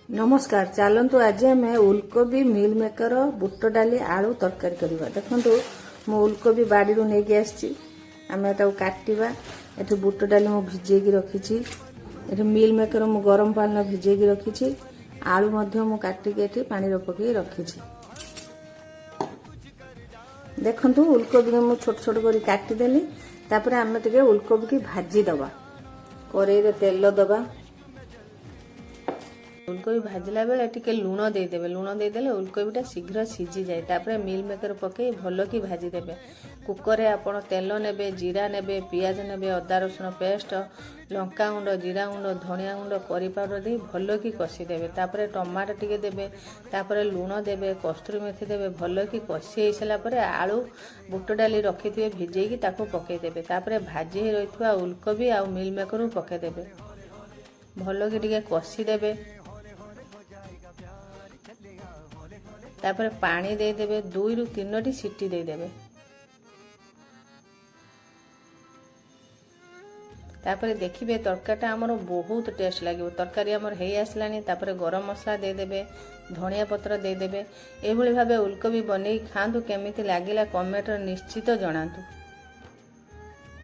नमस्कार चलतु आज आम उलकोबी मिल मेकर बुट डाली आलू तरकारी करवा। देखु मु उलकोबी बाड़ी नहीं आसी आम काटा ये बुट डाली मु भिजेकी रखी ये मिल मेकर मु गरम पानी भिजेकी रखी आलू मु काटिकी पानी पकई रखी। देखु उलकोबी मु छोट छोट कर काटिदेली तापर आम टे उलकोबी की भाजी दबा कड़े तेल दबा। उलकोबी भाजला बेले टिके लुण देदेवे लुण देदेले उलकोबीटा शीघ्र सीझी जाए। तापर मिल मेकर पकई भल कि भाजीदेवे। कुकर रे आपण तेल नेबे जीरा नेबे पियाज नेबे अदा रसुण पेस्ट लंका गुंड जीरा गुंड धनिया गुंड करी पाउडर दे भल कि कषिदेवे। तापर टमाटो टिके देबे तापर लुण देबे कस्तूरी मेथी देबे भल कि कषि हो सारा पर आलू बुट डाली रखिथिबे भिजेकी ताको पकई देबे। तापर भाजी रहितवा उलकोबी आ मिल मेकर पकई देबे भल कि टिके कषि देबे। तापर पानी दे देबे 2 रु 3 सीटी दे देबे। तापर देखिबे तरकारीटा हमर बहुत टेस्ट लागिबो। तरकारी हमर हेई आसलानी। तापर गरम मसला दे देबे धनिया पत्र दे देबे। एभली भाबे उलकोबी बनै खांतु केमिति लागिला कमेंट निश्चित जणांतु।